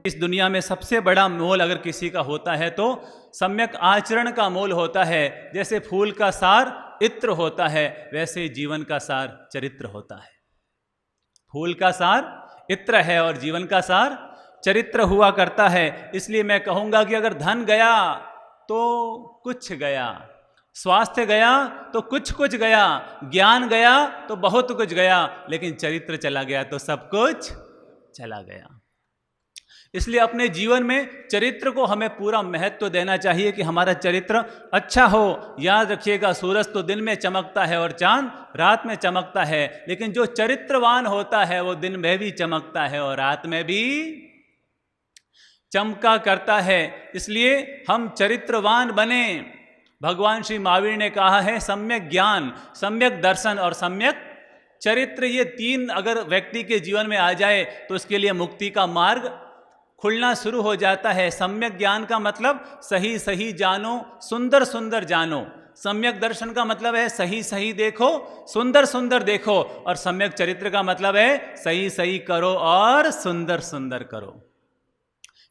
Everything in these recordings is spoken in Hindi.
इस दुनिया में सबसे बड़ा मोल अगर किसी का होता है तो सम्यक आचरण का मोल होता है। जैसे फूल का सार इत्र होता है, वैसे जीवन का सार चरित्र होता है। फूल का सार इत्र है और जीवन का सार चरित्र हुआ करता है। इसलिए मैं कहूँगा कि अगर धन गया तो कुछ गया, स्वास्थ्य गया तो कुछ कुछ गया, ज्ञान गया तो बहुत कुछ गया, लेकिन चरित्र चला गया तो सब कुछ चला गया। इसलिए अपने जीवन में चरित्र को हमें पूरा महत्व देना चाहिए कि हमारा चरित्र अच्छा हो। याद रखिएगा, सूरज तो दिन में चमकता है और चांद रात में चमकता है, लेकिन जो चरित्रवान होता है वो दिन में भी चमकता है और रात में भी चमका करता है। इसलिए हम चरित्रवान बने। भगवान श्री महावीर ने कहा है सम्यक ज्ञान, सम्यक दर्शन और सम्यक चरित्र, ये तीन अगर व्यक्ति के जीवन में आ जाए तो उसके लिए मुक्ति का मार्ग खुलना शुरू हो जाता है। सम्यक ज्ञान का मतलब सही सही जानो, सुंदर सुंदर जानो। सम्यक दर्शन का मतलब है सही सही देखो, सुंदर सुंदर देखो। और सम्यक चरित्र का मतलब है सही सही करो और सुंदर सुंदर करो।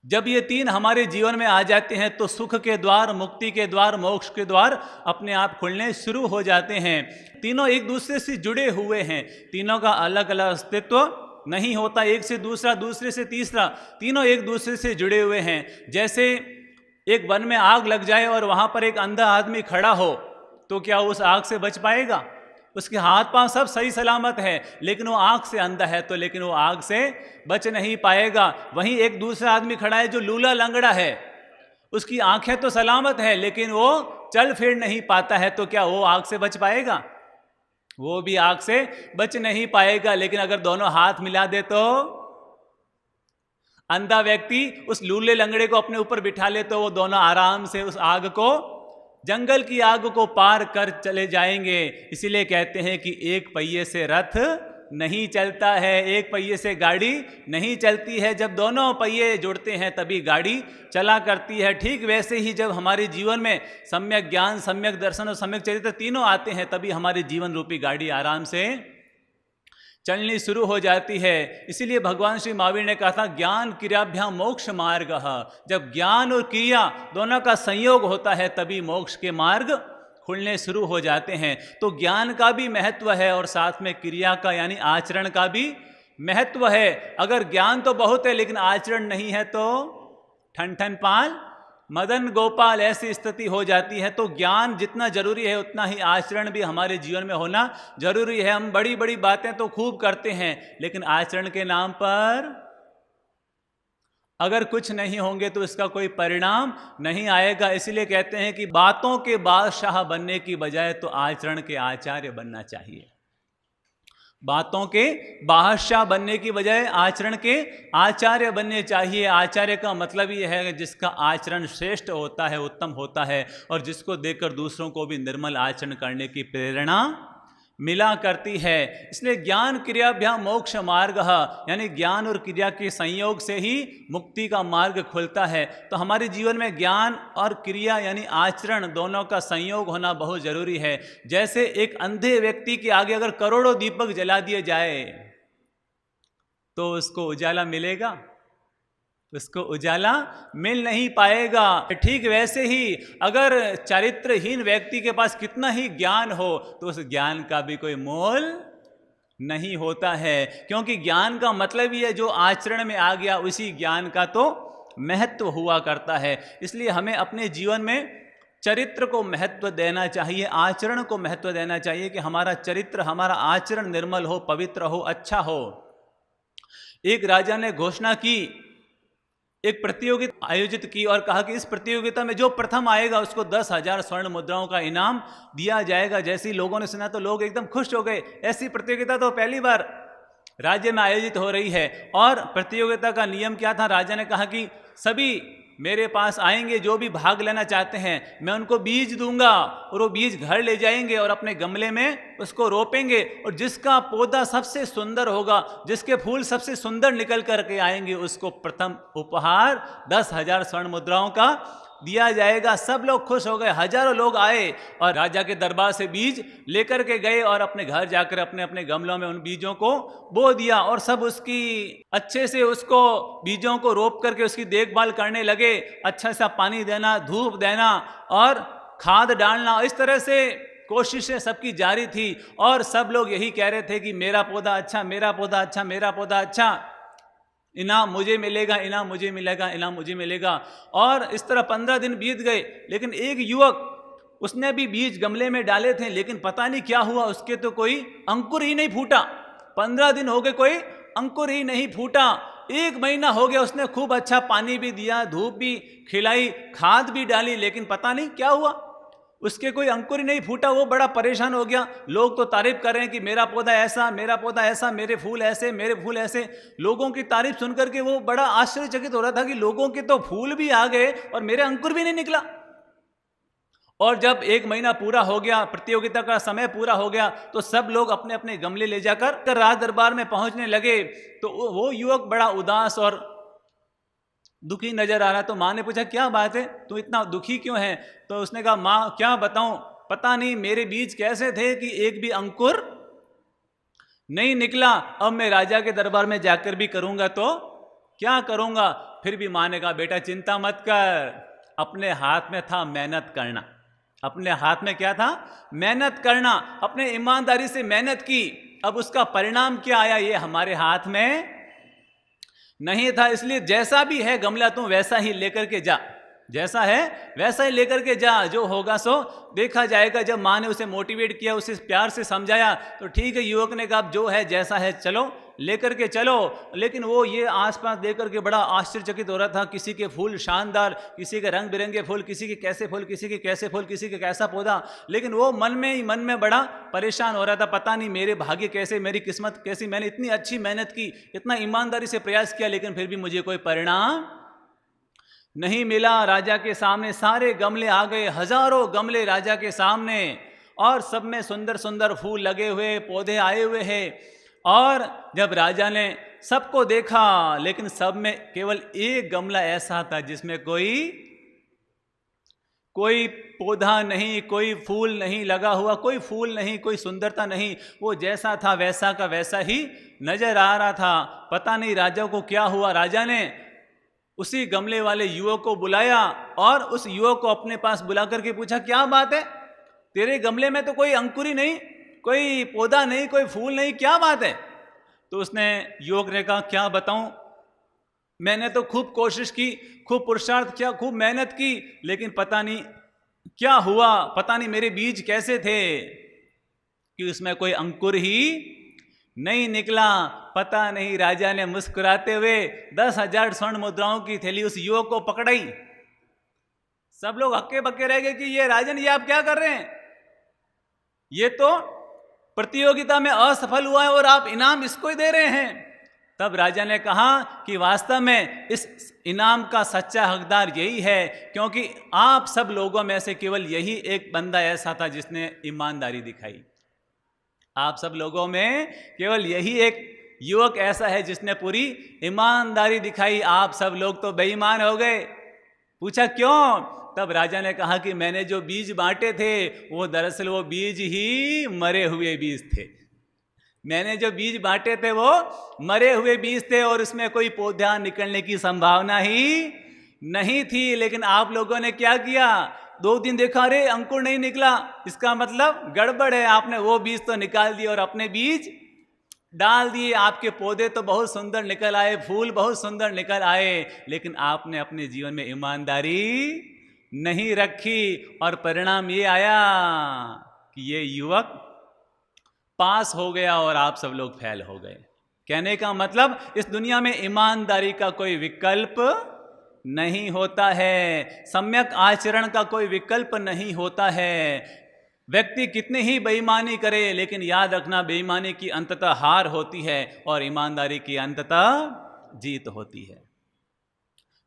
जब ये तीन हमारे जीवन में आ जाते हैं तो सुख के द्वार, मुक्ति के द्वार, मोक्ष के द्वार अपने आप खुलने शुरू हो जाते हैं। तीनों एक दूसरे से जुड़े हुए हैं, तीनों का अलग अलग अस्तित्व नहीं होता, एक से दूसरा, दूसरे से तीसरा, तीनों एक दूसरे से जुड़े हुए हैं। जैसे एक वन में आग लग जाए और वहाँ पर एक अंधा आदमी खड़ा हो तो क्या उस आग से बच पाएगा? उसके हाथ पांव सब सही सलामत है, लेकिन वो आग से अंधा है तो लेकिन वो आग से बच नहीं पाएगा। वहीं एक दूसरा आदमी खड़ा है जो लूला लंगड़ा है, उसकी आंखें तो सलामत है लेकिन वो चल फिर नहीं पाता है, तो क्या वो आग से बच पाएगा? वो भी आग से बच नहीं पाएगा। लेकिन अगर दोनों हाथ मिला दे तो अंधा व्यक्ति उस लूले लंगड़े को अपने ऊपर बिठा ले तो वो दोनों आराम से उस आग को, जंगल की आग को पार कर चले जाएंगे। इसीलिए कहते हैं कि एक पहिए से रथ नहीं चलता है, एक पहिए से गाड़ी नहीं चलती है। जब दोनों पहिए जुड़ते हैं तभी गाड़ी चला करती है। ठीक वैसे ही जब हमारे जीवन में सम्यक ज्ञान, सम्यक दर्शन और सम्यक चरित्र तीनों आते हैं तभी हमारी जीवन रूपी गाड़ी आराम से चलनी शुरू हो जाती है। इसीलिए भगवान श्री महावीर ने कहा था ज्ञान क्रियाभ्याम मोक्ष मार्ग। जब ज्ञान और क्रिया दोनों का संयोग होता है तभी मोक्ष के मार्ग खुलने शुरू हो जाते हैं। तो ज्ञान का भी महत्व है और साथ में क्रिया का यानी आचरण का भी महत्व है। अगर ज्ञान तो बहुत है लेकिन आचरण नहीं है तो ठन ठन पाल मदन गोपाल ऐसी स्थिति हो जाती है। तो ज्ञान जितना जरूरी है उतना ही आचरण भी हमारे जीवन में होना जरूरी है। हम बड़ी बड़ी बातें तो खूब करते हैं लेकिन आचरण के नाम पर अगर कुछ नहीं होंगे तो इसका कोई परिणाम नहीं आएगा। इसलिए कहते हैं कि बातों के बादशाह बनने की बजाय तो आचरण के आचार्य बनना चाहिए। बातों के बादशाह बनने की बजाय आचरण के आचार्य बनने चाहिए। आचार्य का मतलब ये है कि जिसका आचरण श्रेष्ठ होता है, उत्तम होता है और जिसको देखकर दूसरों को भी निर्मल आचरण करने की प्रेरणा मिला करती है। इसलिए ज्ञान क्रियाभ्याम मोक्ष मार्ग, यानी ज्ञान और क्रिया के संयोग से ही मुक्ति का मार्ग खुलता है। तो हमारे जीवन में ज्ञान और क्रिया यानी आचरण दोनों का संयोग होना बहुत जरूरी है। जैसे एक अंधे व्यक्ति के आगे अगर करोड़ों दीपक जला दिए जाए तो उसको उजाला मिलेगा? उसको उजाला मिल नहीं पाएगा। ठीक वैसे ही अगर चरित्रहीन व्यक्ति के पास कितना ही ज्ञान हो तो उस ज्ञान का भी कोई मोल नहीं होता है, क्योंकि ज्ञान का मतलब ही है जो आचरण में आ गया उसी ज्ञान का तो महत्व हुआ करता है। इसलिए हमें अपने जीवन में चरित्र को महत्व देना चाहिए, आचरण को महत्व देना चाहिए कि हमारा चरित्र, हमारा आचरण निर्मल हो, पवित्र हो, अच्छा हो। एक राजा ने घोषणा की, एक प्रतियोगिता आयोजित की और कहा कि इस प्रतियोगिता में जो प्रथम आएगा उसको 10,000 स्वर्ण मुद्राओं का इनाम दिया जाएगा। जैसे ही लोगों ने सुना तो लोग एकदम खुश हो गए। ऐसी प्रतियोगिता तो पहली बार राज्य में आयोजित हो रही है। और प्रतियोगिता का नियम क्या था? राजा ने कहा कि सभी मेरे पास आएंगे, जो भी भाग लेना चाहते हैं, मैं उनको बीज दूंगा और वो बीज घर ले जाएंगे और अपने गमले में उसको रोपेंगे और जिसका पौधा सबसे सुंदर होगा, जिसके फूल सबसे सुंदर निकल करके आएंगे, उसको प्रथम उपहार 10,000 स्वर्ण मुद्राओं का दिया जाएगा। सब लोग खुश हो गए, हजारों लोग आए और राजा के दरबार से बीज लेकर के गए और अपने घर जाकर अपने अपने गमलों में उन बीजों को बो दिया और सब उसकी अच्छे से उसको बीजों को रोप करके उसकी देखभाल करने लगे। अच्छा सा पानी देना, धूप देना और खाद डालना, इस तरह से कोशिशें सबकी जारी थी और सब लोग यही कह रहे थे कि मेरा पौधा अच्छा, मेरा पौधा अच्छा, मेरा पौधा अच्छा, इनाम मुझे मिलेगा, इनाम मुझे मिलेगा, इनाम मुझे मिलेगा। और इस तरह 15 दिन बीत गए, लेकिन एक युवक, उसने भी बीज गमले में डाले थे, लेकिन पता नहीं क्या हुआ, उसके तो कोई अंकुर ही नहीं फूटा। 15 दिन हो गए, कोई अंकुर ही नहीं फूटा। 1 महीना हो गया, उसने खूब अच्छा पानी भी दिया, धूप भी खिलाई, खाद भी डाली, लेकिन पता नहीं क्या हुआ, उसके कोई अंकुर ही नहीं फूटा। वो बड़ा परेशान हो गया। लोग तो तारीफ कर रहे हैं कि मेरा पौधा ऐसा, मेरा पौधा ऐसा, मेरे फूल ऐसे, मेरे फूल ऐसे। लोगों की तारीफ सुनकर के वो बड़ा आश्चर्यचकित हो रहा था कि लोगों के तो फूल भी आ गए और मेरे अंकुर भी नहीं निकला। और जब 1 महीना पूरा हो गया, प्रतियोगिता का समय पूरा हो गया, तो सब लोग अपने अपने गमले ले जाकर राज दरबार में पहुंचने लगे। तो वो युवक बड़ा उदास और दुखी नजर आ रहा। तो माँ ने पूछा क्या बात है, तू इतना दुखी क्यों है? तो उसने कहा माँ क्या बताऊं, पता नहीं मेरे बीज कैसे थे कि एक भी अंकुर नहीं निकला। अब मैं राजा के दरबार में जाकर भी करूंगा तो क्या करूंगा? फिर भी माँ ने कहा बेटा चिंता मत कर, अपने हाथ में था मेहनत करना। अपने हाथ में क्या था? मेहनत करना। अपने ईमानदारी से मेहनत की, अब उसका परिणाम क्या आया ये हमारे हाथ में नहीं था। इसलिए जैसा भी है गमला तू वैसा ही लेकर के जा, जैसा है वैसा ही लेकर के जा, जो होगा सो देखा जाएगा। जब माँ ने उसे मोटिवेट किया, उसे प्यार से समझाया, तो ठीक है, युवक ने कहा जो है जैसा है चलो, लेकर के चलो। लेकिन वो ये आसपास देख के बड़ा आश्चर्यचकित हो रहा था। किसी के फूल शानदार, किसी के रंग बिरंगे फूल, किसी के कैसे फूल, किसी के कैसे फूल, किसी के कैसा पौधा। लेकिन वो मन में ही मन में बड़ा परेशान हो रहा था, पता नहीं मेरे भाग्य कैसे, मेरी किस्मत कैसी। मैंने इतनी अच्छी मेहनत की, इतना ईमानदारी से प्रयास किया, लेकिन फिर भी मुझे कोई परिणाम नहीं मिला। राजा के सामने सारे गमले आ गए, हजारों गमले राजा के सामने, और सब में सुंदर सुंदर फूल लगे हुए, पौधे आए हुए हैं। और जब राजा ने सबको देखा, लेकिन सब में केवल एक गमला ऐसा था जिसमें कोई पौधा नहीं, कोई फूल नहीं लगा हुआ, कोई फूल नहीं, कोई सुंदरता नहीं। वो जैसा था वैसा का वैसा ही नजर आ रहा था। पता नहीं राजा को क्या हुआ। राजा ने उसी गमले वाले युवक को बुलाया और उस युवक को अपने पास बुला करके पूछा क्या बात है, तेरे गमले में तो कोई अंकुरी नहीं, कोई पौधा नहीं, कोई फूल नहीं, क्या बात है? तो उसने युवक ने कहा क्या बताऊं, मैंने तो खूब कोशिश की, खूब पुरुषार्थ किया, खूब मेहनत की, लेकिन पता नहीं क्या हुआ, पता नहीं मेरे बीज कैसे थे कि उसमें कोई अंकुर ही नहीं निकला। पता नहीं। राजा ने मुस्कुराते हुए 10,000 स्वर्ण मुद्राओं की थैली उस युवक को पकड़ाई। सब लोग हक्के बक्के रह गए कि ये राजन, ये आप क्या कर रहे हैं? ये तो प्रतियोगिता में असफल हुआ है और आप इनाम इसको ही दे रहे हैं। तब राजा ने कहा कि वास्तव में इस इनाम का सच्चा हकदार यही है, क्योंकि आप सब लोगों में से केवल यही एक बंदा ऐसा था जिसने ईमानदारी दिखाई। आप सब लोगों में केवल यही एक युवक ऐसा है जिसने पूरी ईमानदारी दिखाई। आप सब लोग तो बेईमान हो गए। पूछा क्यों? तब राजा ने कहा कि मैंने जो बीज बांटे थे वो दरअसल वो बीज ही मरे हुए बीज थे। मैंने जो बीज बांटे थे वो मरे हुए बीज थे और उसमें कोई पौधा निकलने की संभावना ही नहीं थी। लेकिन आप लोगों ने क्या किया, 2 दिन देखा, अरे अंकुर नहीं निकला, इसका मतलब गड़बड़ है। आपने वो बीज तो निकाल दिए और अपने बीज डाल दिए। आपके पौधे तो बहुत सुंदर निकल आए, फूल बहुत सुंदर निकल आए, लेकिन आपने अपने जीवन में ईमानदारी नहीं रखी और परिणाम ये आया कि ये युवक पास हो गया और आप सब लोग फेल हो गए। कहने का मतलब इस दुनिया में ईमानदारी का कोई विकल्प नहीं होता है, सम्यक आचरण का कोई विकल्प नहीं होता है। व्यक्ति कितनी ही बेईमानी करे, लेकिन याद रखना बेईमानी की अंततः हार होती है और ईमानदारी की अंततः जीत होती है।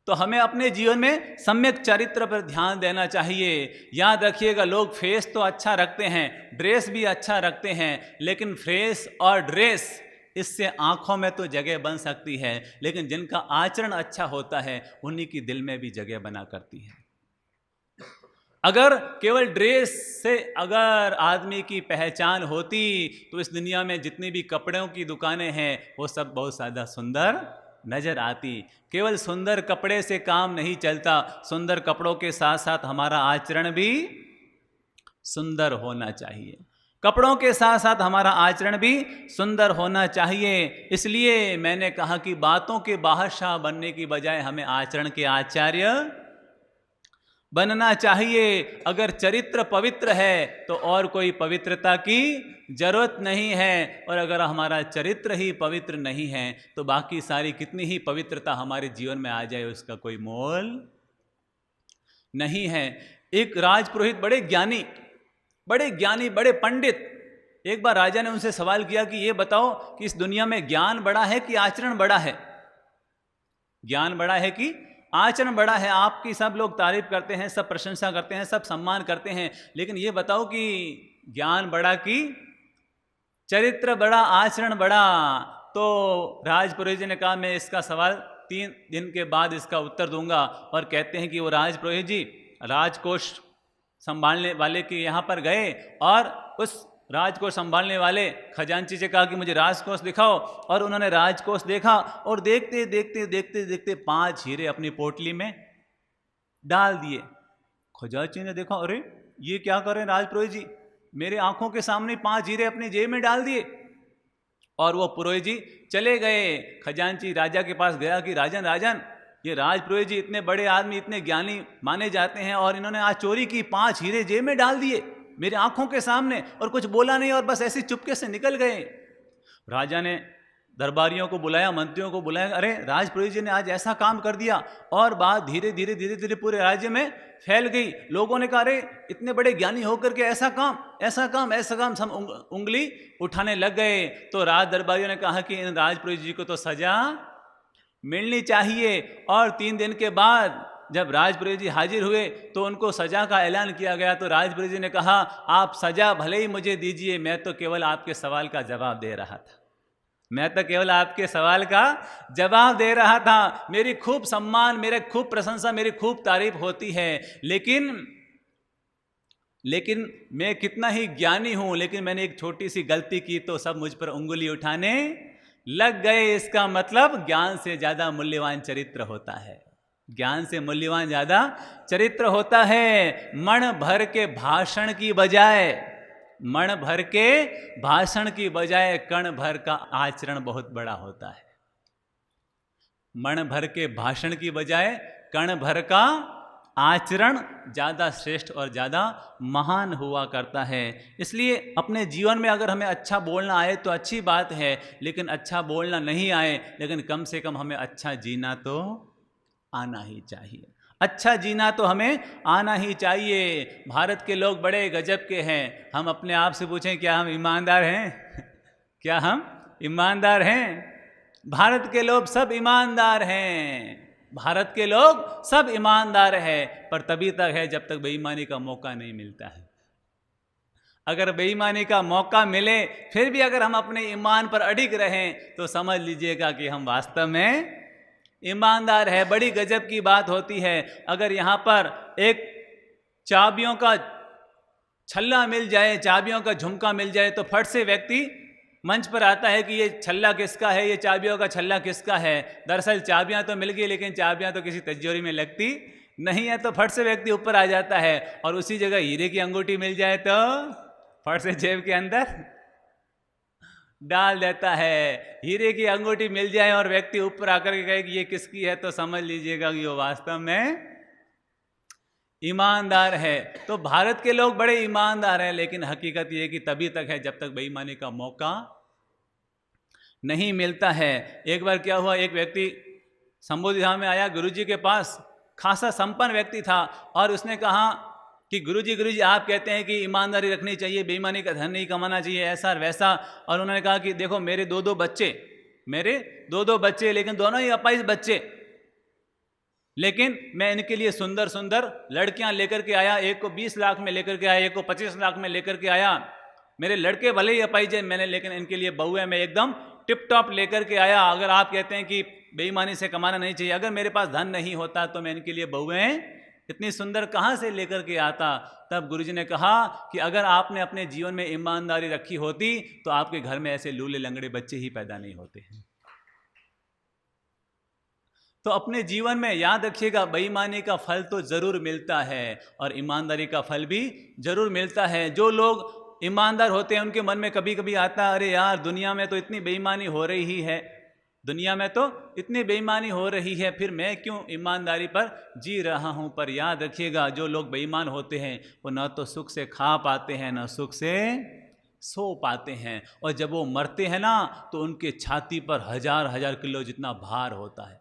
तो हमें अपने जीवन में सम्यक चरित्र पर ध्यान देना चाहिए। याद रखिएगा, लोग फेस तो अच्छा रखते हैं, ड्रेस भी अच्छा रखते हैं, लेकिन फेस और ड्रेस इससे आंखों में तो जगह बन सकती है, लेकिन जिनका आचरण अच्छा होता है उन्हीं की दिल में भी जगह बना करती है। अगर केवल ड्रेस से अगर आदमी की पहचान होती तो इस दुनिया में जितनी भी कपड़ों की दुकानें हैं वो सब बहुत ज़्यादा सुंदर नजर आती। केवल सुंदर कपड़े से काम नहीं चलता, सुंदर कपड़ों के साथ साथ हमारा आचरण भी सुंदर होना चाहिए। कपड़ों के साथ साथ हमारा आचरण भी सुंदर होना चाहिए। इसलिए मैंने कहा कि बातों के बादशाह बनने की बजाय हमें आचरण के आचार्य बनना चाहिए। अगर चरित्र पवित्र है तो और कोई पवित्रता की जरूरत नहीं है, और अगर हमारा चरित्र ही पवित्र नहीं है तो बाकी सारी कितनी ही पवित्रता हमारे जीवन में आ जाए उसका कोई मोल नहीं है। एक राजपुरोहित बड़े ज्ञानी बड़े पंडित, एक बार राजा ने उनसे सवाल किया कि ये बताओ कि इस दुनिया में ज्ञान बड़ा है कि आचरण बड़ा है? ज्ञान बड़ा है कि आचरण बड़ा है? आपकी सब लोग तारीफ करते हैं, सब प्रशंसा करते हैं, सब सम्मान करते हैं, लेकिन ये बताओ कि ज्ञान बड़ा कि चरित्र बड़ा, आचरण बड़ा? तो राजपुरोहित जी ने कहा मैं इसका सवाल 3 दिन के बाद इसका उत्तर दूंगा। और कहते हैं कि वो राजपुरोहित जी राजकोष संभालने वाले के यहाँ पर गए और उस राजकोष संभालने वाले खजांची से कहा कि मुझे राजकोष दिखाओ, और उन्होंने राजकोष देखा और देखते देखते देखते देखते 5 हीरे अपनी पोटली में डाल दिए। खजांची ने देखा, अरे ये क्या कर रहे हैं राजपुरोहित जी, मेरे आंखों के सामने 5 हीरे अपनी जेब में डाल दिए। और वो पुरोहित जी चले गए। खजांची राजा के पास गया कि राजन ये राजपुरोहित जी इतने बड़े आदमी, इतने ज्ञानी माने जाते हैं, और इन्होंने आज चोरी की, 5 हीरे जेब में डाल दिए मेरे आंखों के सामने, और कुछ बोला नहीं और बस ऐसे चुपके से निकल गए। राजा ने दरबारियों को बुलाया, मंत्रियों को बुलाया, अरे राजपुरोहित जी ने आज ऐसा काम कर दिया। और बात धीरे धीरे पूरे राज्य में फैल गई। लोगों ने कहा अरे इतने बड़े ज्ञानी होकर के ऐसा काम सब उंगली उठाने लग गए। तो राज दरबारियों ने कहा कि इन राजपुरोहित जी को तो सजा मिलनी चाहिए। और 3 दिन के बाद जब राजपुरोहित जी हाजिर हुए तो उनको सजा का ऐलान किया गया। तो राजपुरोहित जी ने कहा आप सजा भले ही मुझे दीजिए, मैं तो केवल आपके सवाल का जवाब दे रहा था, मेरी खूब सम्मान, मेरे खूब प्रशंसा, मेरी खूब तारीफ होती है, लेकिन मैं कितना ही ज्ञानी हूं, लेकिन मैंने एक छोटी सी गलती की तो सब मुझ पर उंगली उठाने लग गए। इसका मतलब ज्ञान से ज्यादा मूल्यवान चरित्र होता है, ज्ञान से मूल्यवान ज्यादा चरित्र होता है। मन भर के भाषण की बजाय कण भर का आचरण बहुत बड़ा होता है। मन भर के भाषण की बजाय कण भर का आचरण ज़्यादा श्रेष्ठ और ज़्यादा महान हुआ करता है। इसलिए अपने जीवन में अगर हमें अच्छा बोलना आए तो अच्छी बात है, लेकिन अच्छा बोलना नहीं आए, लेकिन कम से कम हमें अच्छा जीना तो आना ही चाहिए। अच्छा जीना तो हमें आना ही चाहिए। भारत के लोग बड़े गजब के हैं। हम अपने आप से पूछें क्या हम ईमानदार हैं? क्या हम ईमानदार हैं? भारत के लोग सब ईमानदार हैं, भारत के लोग सब ईमानदार है, पर तभी तक है जब तक बेईमानी का मौका नहीं मिलता है। अगर बेईमानी का मौका मिले फिर भी अगर हम अपने ईमान पर अडिग रहें तो समझ लीजिएगा कि हम वास्तव में ईमानदार है। बड़ी गजब की बात होती है, अगर यहाँ पर एक चाबियों का छल्ला मिल जाए, चाबियों का झुमका मिल जाए, तो फट से व्यक्ति मंच पर आता है कि ये छल्ला किसका है, ये चाबियों का छल्ला किसका है। दरअसल चाबियां तो मिल गई, लेकिन चाबियां तो किसी तिजोरी में लगती नहीं है, तो फट से व्यक्ति ऊपर आ जाता है। और उसी जगह हीरे की अंगूठी मिल जाए तो फट से जेब के अंदर डाल देता है। हीरे की अंगूठी मिल जाए और व्यक्ति ऊपर आकर के कहे कि ये किसकी है, तो समझ लीजिएगा कि वो वास्तव में ईमानदार है। तो भारत के लोग बड़े ईमानदार हैं, लेकिन हकीकत ये कि तभी तक है जब तक बेईमानी का मौका नहीं मिलता है। एक बार क्या हुआ, एक व्यक्ति संबोधि धाम में आया गुरुजी के पास, खासा संपन्न व्यक्ति था, और उसने कहा कि गुरुजी आप कहते हैं कि ईमानदारी रखनी चाहिए, बेईमानी का धन नहीं कमाना चाहिए, ऐसा और वैसा। और उन्होंने कहा कि देखो मेरे दो दो बच्चे, लेकिन दोनों ही अपाहिज बच्चे, लेकिन मैं इनके लिए सुंदर सुंदर लड़कियां लेकर के आया। एक को 20 लाख में लेकर के आया, एक को 25 लाख में लेकर के आया। मेरे लड़के भले ही अपाहिज हैं मैंने, लेकिन इनके लिए बहुएं मैं एकदम टिप टॉप लेकर के आया। अगर आप कहते हैं कि बेईमानी से कमाना नहीं चाहिए, अगर मेरे पास धन नहीं होता तो मैं इनके लिए बहुएं इतनी सुंदर कहाँ से लेकर के आता। तब गुरुजी ने कहा कि अगर आपने अपने जीवन में ईमानदारी रखी होती तो आपके घर में ऐसे लूले लंगड़े बच्चे ही पैदा नहीं होते हैं। तो अपने जीवन में याद रखिएगा, बेईमानी का फल तो जरूर मिलता है और ईमानदारी का फल भी जरूर मिलता है। जो लोग ईमानदार होते हैं उनके मन में कभी कभी आता है, अरे यार दुनिया में तो इतनी बेईमानी हो रही है, दुनिया में तो इतनी बेईमानी हो रही है, फिर मैं क्यों ईमानदारी पर जी रहा हूं। पर याद रखिएगा, जो लोग बेईमान होते हैं वो न तो सुख से खा पाते हैं न सुख से सो पाते हैं, और जब वो मरते हैं ना तो उनके छाती पर हजार हजार किलो जितना भार होता है।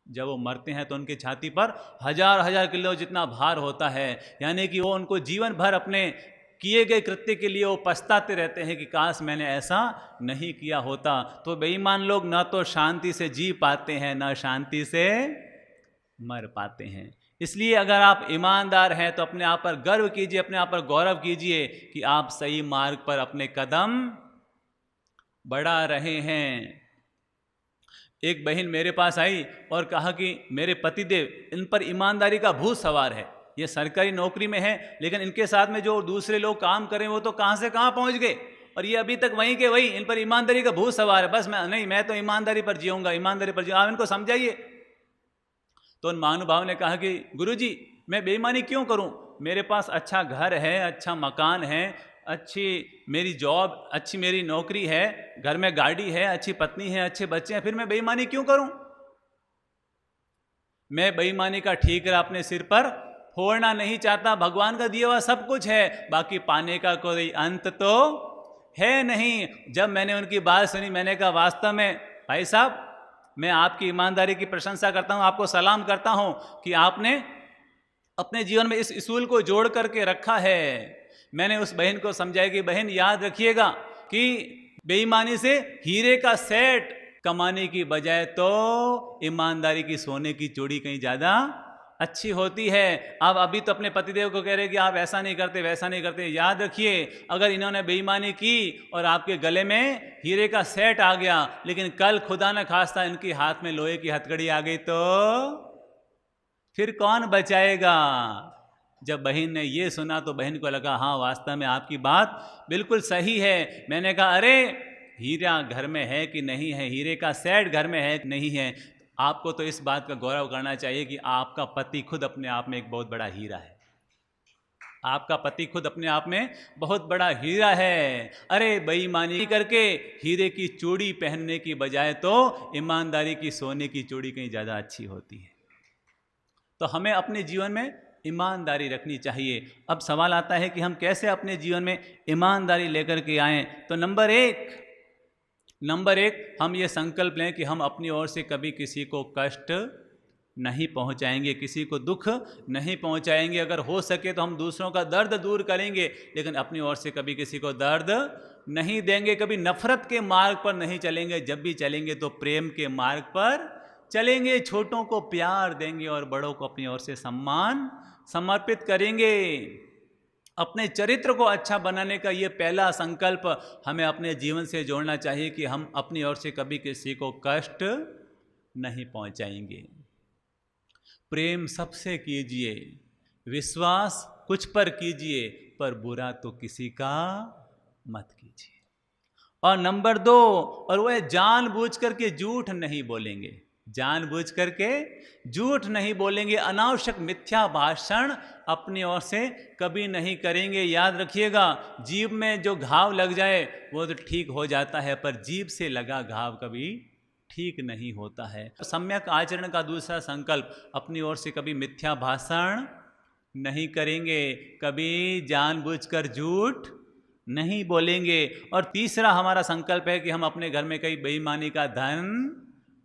जब वो मरते हैं तो उनकी छाती पर हजार हजार किलो जितना भार होता है, यानी कि वो उनको जीवन भर अपने किए गए कृत्य के लिए वो पछताते रहते हैं कि काश मैंने ऐसा नहीं किया होता। तो बेईमान लोग न तो शांति से जी पाते हैं न शांति से मर पाते हैं। इसलिए अगर आप ईमानदार हैं तो अपने आप पर गर्व कीजिए, अपने आप पर गौरव कीजिए कि आप सही मार्ग पर अपने कदम बढ़ा रहे हैं। एक बहन मेरे पास आई और कहा कि मेरे पतिदेव, इन पर ईमानदारी का भूत सवार है, ये सरकारी नौकरी में है लेकिन इनके साथ में जो दूसरे लोग काम करें वो तो कहाँ से कहाँ पहुँच गए और ये अभी तक वहीं के वहीं, इन पर ईमानदारी का भूत सवार है। बस मैं तो ईमानदारी पर जीऊँगा, ईमानदारी पर जीऊँगा, आप इनको समझाइए। तो उन महानुभाव ने कहा कि गुरुजी मैं बेईमानी क्यों करूं, मेरे पास अच्छा घर है, अच्छा मकान है, अच्छी मेरी जॉब, अच्छी मेरी नौकरी है, घर में गाड़ी है, अच्छी पत्नी है, अच्छे बच्चे हैं, फिर मैं बेईमानी क्यों करूं। मैं बेईमानी का ठीकरा अपने सिर पर फोड़ना नहीं चाहता। भगवान का दिया हुआ सब कुछ है, बाकी पाने का कोई अंत तो है नहीं। जब मैंने उनकी बात सुनी मैंने कहा वास्तव में भाई साहब मैं आपकी ईमानदारी की प्रशंसा करता हूं, आपको सलाम करता हूं कि आपने अपने जीवन में इस उसूल को जोड़ करके रखा है। मैंने उस बहन को समझाया कि बहन याद रखिएगा कि बेईमानी से हीरे का सेट कमाने की बजाय तो ईमानदारी की सोने की चूड़ी कहीं ज्यादा अच्छी होती है। आप अभी तो अपने पतिदेव को कह रहे कि आप ऐसा नहीं करते वैसा नहीं करते। याद रखिए अगर इन्होंने बेईमानी की और आपके गले में हीरे का सेट आ गया, लेकिन कल खुदा न खास्ता इनके हाथ में लोहे की हथकड़ी आ गई तो फिर कौन बचाएगा। जब बहन ने ये सुना तो बहन को लगा हाँ वास्तव में आपकी बात बिल्कुल सही है। मैंने कहा अरे हीरा घर में है कि नहीं है, हीरे का सेट घर में है कि नहीं है। आपको तो इस बात का गौरव करना चाहिए कि आपका पति खुद अपने आप में एक बहुत बड़ा हीरा है। आपका पति खुद अपने आप में बहुत बड़ा हीरा है। अरे बेईमानी करके हीरे की चूड़ी पहनने की बजाय तो ईमानदारी की सोने की चूड़ी कहीं ज़्यादा अच्छी होती है। तो हमें अपने जीवन में ईमानदारी रखनी चाहिए। अब सवाल आता है कि हम कैसे अपने जीवन में ईमानदारी लेकर के आएँ। तो नंबर एक हम ये संकल्प लें कि हम अपनी ओर से कभी किसी को कष्ट नहीं पहुंचाएंगे, किसी को दुख नहीं पहुंचाएंगे। अगर हो सके तो हम दूसरों का दर्द दूर करेंगे, लेकिन अपनी ओर से कभी किसी को दर्द नहीं देंगे। कभी नफरत के मार्ग पर नहीं चलेंगे, जब भी चलेंगे तो प्रेम के मार्ग पर चलेंगे। छोटों को प्यार देंगे और बड़ों को अपनी ओर से सम्मान समर्पित करेंगे। अपने चरित्र को अच्छा बनाने का ये पहला संकल्प हमें अपने जीवन से जोड़ना चाहिए कि हम अपनी ओर से कभी किसी को कष्ट नहीं पहुंचाएंगे। प्रेम सबसे कीजिए, विश्वास कुछ पर कीजिए, पर बुरा तो किसी का मत कीजिए। और नंबर 2, और वह जानबूझ करके झूठ नहीं बोलेंगे, जानबूझ करके झूठ नहीं बोलेंगे। अनावश्यक मिथ्या भाषण अपनी ओर से कभी नहीं करेंगे। याद रखिएगा जीभ में जो घाव लग जाए वो तो ठीक हो जाता है, पर जीभ से लगा घाव कभी ठीक नहीं होता है। सम्यक आचरण का दूसरा संकल्प, अपनी ओर से कभी मिथ्या भाषण नहीं करेंगे, कभी जानबूझकर झूठ नहीं बोलेंगे। और तीसरा हमारा संकल्प है कि हम अपने घर में कहीं बेईमानी का धन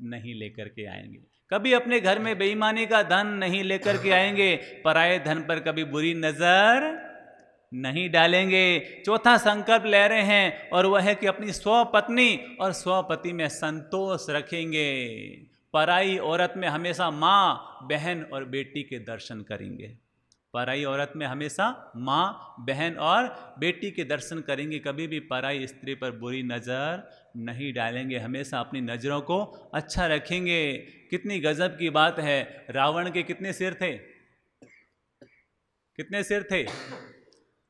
नहीं लेकर के आएंगे, कभी अपने घर में बेईमानी का धन नहीं लेकर के आएंगे। पराये धन पर कभी बुरी नजर नहीं डालेंगे। चौथा संकल्प ले रहे हैं और वह है कि अपनी स्वपत्नी और स्वपति में संतोष रखेंगे। पराई औरत में हमेशा माँ, बहन और बेटी के दर्शन करेंगे। पराई औरत में हमेशा माँ, बहन और बेटी के दर्शन करेंगे। कभी भी पराई स्त्री पर बुरी नज़र नहीं डालेंगे, हमेशा अपनी नज़रों को अच्छा रखेंगे। कितनी गजब की बात है, रावण के कितने सिर थे? कितने सिर थे?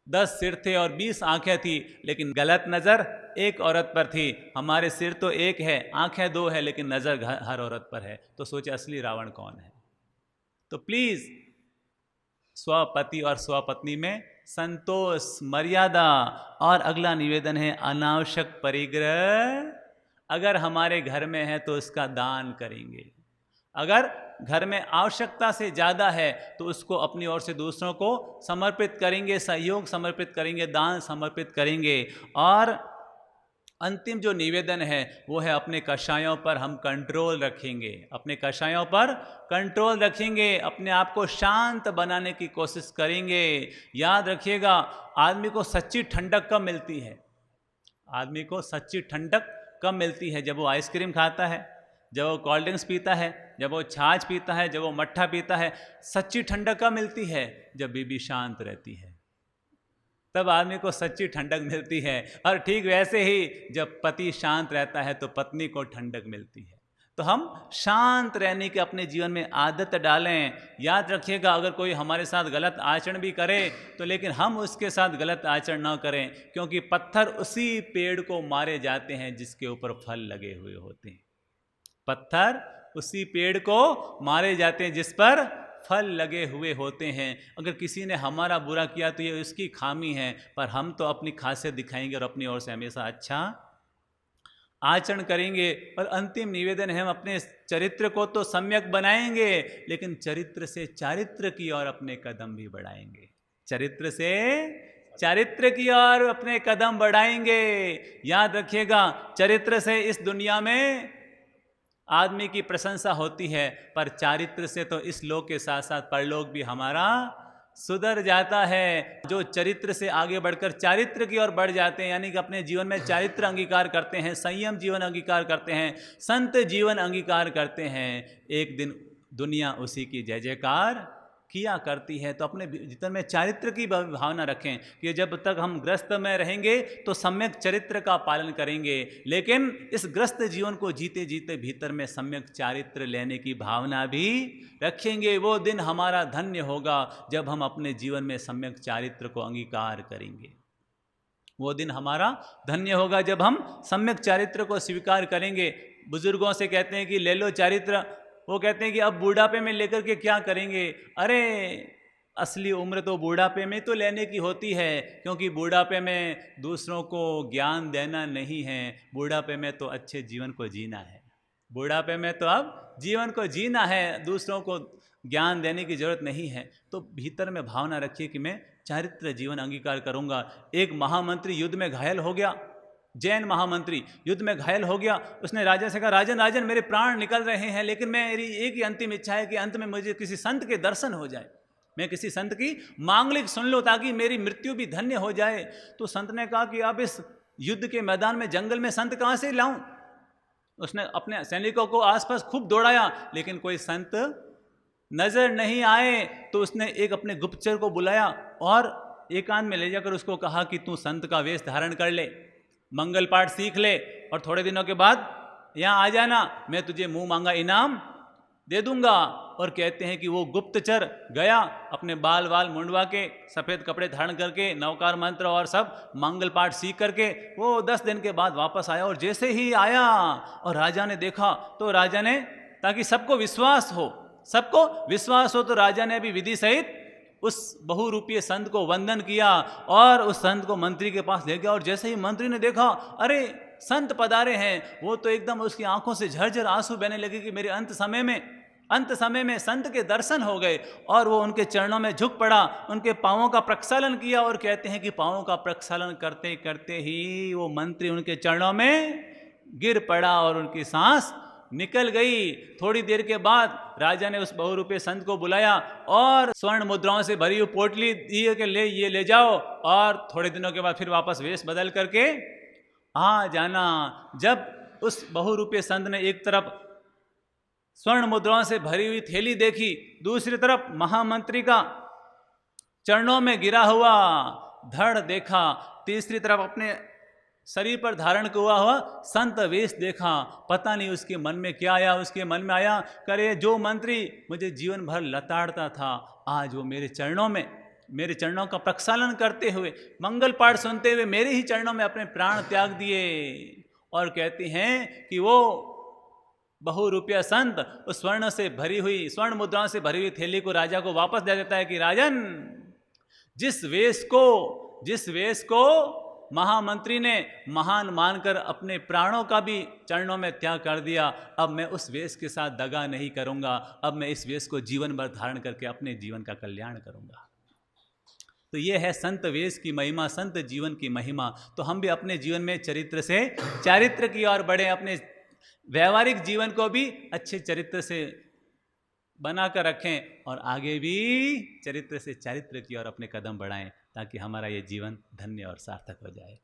10 सिर थे और 20 आंखें थी, लेकिन गलत नज़र एक औरत पर थी। हमारे सिर तो एक है, आंखें 2 है, लेकिन नज़र हर औरत पर है। तो सोचे असली रावण कौन है? तो प्लीज़ स्वपति और स्वपत्नी में संतोष, मर्यादा। और अगला निवेदन है अनावश्यक परिग्रह। अगर हमारे घर में है तो उसका दान करेंगे। अगर घर में आवश्यकता से ज़्यादा है तो उसको अपनी ओर से दूसरों को समर्पित करेंगे, सहयोग समर्पित करेंगे, दान समर्पित करेंगे। और अंतिम जो निवेदन है वो है अपने कषायों पर हम कंट्रोल रखेंगे। अपने कषायों पर कंट्रोल रखेंगे, अपने आप को शांत बनाने की कोशिश करेंगे। याद रखिएगा, आदमी को सच्ची ठंडक कब मिलती है? आदमी को सच्ची ठंडक कब मिलती है? जब वो आइसक्रीम खाता है, जब वो कोल्ड ड्रिंक्स पीता है, जब वो छाछ पीता है, जब वो मट्ठा पीता है। सच्ची ठंडक कब मिलती है? जब बीबी शांत रहती है, तब आदमी को सच्ची ठंडक मिलती है। और ठीक वैसे ही जब पति शांत रहता है तो पत्नी को ठंडक मिलती है। तो हम शांत रहने की अपने जीवन में आदत डालें। याद रखिएगा, अगर कोई हमारे साथ गलत आचरण भी करे तो लेकिन हम उसके साथ गलत आचरण ना करें, क्योंकि पत्थर उसी पेड़ को मारे जाते हैं जिसके ऊपर फल लगे हुए होते हैं। पत्थर उसी पेड़ को मारे जाते हैं जिस पर फल लगे हुए होते हैं। अगर किसी ने हमारा बुरा किया तो ये उसकी खामी है, पर हम तो अपनी खासियत दिखाएंगे और अपनी ओर से हमेशा अच्छा आचरण करेंगे। और अंतिम निवेदन है, हम अपने चरित्र को तो सम्यक बनाएंगे, लेकिन चरित्र से चारित्र की ओर अपने कदम भी बढ़ाएंगे। चरित्र से चारित्र की ओर अपने कदम बढ़ाएंगे। याद रखिएगा, चरित्र से इस दुनिया में आदमी की प्रशंसा होती है, पर चारित्र से तो इस लोक के साथ साथ परलोक भी हमारा सुधर जाता है। जो चरित्र से आगे बढ़कर चारित्र की ओर बढ़ जाते हैं, यानी कि अपने जीवन में चारित्र अंगीकार करते हैं, संयम जीवन अंगीकार करते हैं, संत जीवन अंगीकार करते हैं, एक दिन दुनिया उसी की जय जयकार किया करती है। तो अपने जीवन में चारित्र की भावना रखें कि जब तक हम ग्रस्त में रहेंगे तो सम्यक चरित्र का पालन करेंगे, लेकिन इस ग्रस्त जीवन को जीते जीते भीतर में सम्यक चारित्र लेने की भावना भी रखेंगे। वो दिन हमारा धन्य होगा जब हम अपने जीवन में सम्यक चारित्र को अंगीकार करेंगे। वो दिन हमारा धन्य होगा जब हम सम्यक चारित्र को स्वीकार करेंगे। बुजुर्गों से कहते हैं कि ले लो चारित्र, वो कहते हैं कि अब बूढ़ापे में लेकर के क्या करेंगे? अरे असली उम्र तो बूढ़ापे में तो लेने की होती है, क्योंकि बूढ़ापे में दूसरों को ज्ञान देना नहीं है, बूढ़ापे में तो अच्छे जीवन को जीना है। बूढ़ापे में तो अब जीवन को जीना है, दूसरों को ज्ञान देने की जरूरत नहीं है। तो भीतर में भावना रखिए कि मैं चारित्र जीवन अंगीकार करूँगा। एक महामंत्री युद्ध में घायल हो गया, जैन महामंत्री युद्ध में घायल हो गया। उसने राजा से कहा, राजन राजन मेरे प्राण निकल रहे हैं, लेकिन मेरी एक ही अंतिम इच्छा है कि अंत में मुझे किसी संत के दर्शन हो जाए, मैं किसी संत की मांगलिक सुन लो ताकि मेरी मृत्यु भी धन्य हो जाए। तो संत ने कहा कि अब इस युद्ध के मैदान में जंगल में संत कहाँ से लाऊं? उसने अपने सैनिकों को आसपास खूब दौड़ाया, लेकिन कोई संत नजर नहीं आए। तो उसने एक अपने गुप्तचर को बुलाया और एकांत में ले जाकर उसको कहा कि तू संत का वेश धारण कर ले, मंगल पाठ सीख ले, और थोड़े दिनों के बाद यहाँ आ जाना, मैं तुझे मुंह मांगा इनाम दे दूंगा। और कहते हैं कि वो गुप्तचर गया, अपने बाल वाल मुंडवा के, सफ़ेद कपड़े धारण करके, नवकार मंत्र और सब मंगल पाठ सीख करके वो 10 दिन के बाद वापस आया। और जैसे ही आया और राजा ने देखा, तो राजा ने, ताकि सबको विश्वास हो तो राजा ने अभी विधि सहित उस बहुरूपीय संत को वंदन किया और उस संत को मंत्री के पास ले गया। और जैसे ही मंत्री ने देखा, अरे संत पधारे हैं, वो तो एकदम उसकी आंखों से झरझर आंसू बहने लगे कि मेरे अंत समय में संत के दर्शन हो गए। और वो उनके चरणों में झुक पड़ा, उनके पांवों का प्रक्षालन किया। और कहते हैं कि पांवों का प्रक्षालन करते करते ही वो मंत्री उनके चरणों में गिर पड़ा और उनकी सांस निकल गई। थोड़ी देर के बाद राजा ने उस बहुरूपीय संत को बुलाया और स्वर्ण मुद्राओं से भरी हुई पोटली दिए कि ये ले जाओ, और थोड़े दिनों के बाद फिर वापस वेश बदल करके आ जाना। जब उस बहुरूपीय संत ने एक तरफ स्वर्ण मुद्राओं से भरी हुई थैली देखी, दूसरी तरफ महामंत्री का चरणों में गिरा हुआ धड़ देखा, तीसरी तरफ अपने शरीर पर धारण हुआ संत वेश देखा, पता नहीं उसके मन में क्या आया। उसके मन में आया, करे जो मंत्री मुझे जीवन भर लताड़ता था, आज वो मेरे चरणों में मेरे चरणों का प्रक्षालन करते हुए, मंगल पाठ सुनते हुए मेरे ही चरणों में अपने प्राण त्याग दिए। और कहती हैं कि वो बहुरूपिया संत उस स्वर्ण से भरी हुई, स्वर्ण मुद्राओं से भरी हुई थैली को राजा को वापस दे देता है कि राजन, जिस वेश को महामंत्री ने महान मानकर अपने प्राणों का भी चरणों में त्याग कर दिया, अब मैं उस वेश के साथ दगा नहीं करूंगा, अब मैं इस वेश को जीवन भर धारण करके अपने जीवन का कल्याण करूंगा। तो ये है संत वेश की महिमा, संत जीवन की महिमा। तो हम भी अपने जीवन में चरित्र से चारित्र की ओर बढ़ें, अपने व्यवहारिक जीवन को भी अच्छे चरित्र से बनाकर रखें और आगे भी चरित्र से चारित्र की ओर अपने कदम बढ़ाएं, ताकि हमारा ये जीवन धन्य और सार्थक हो जाए।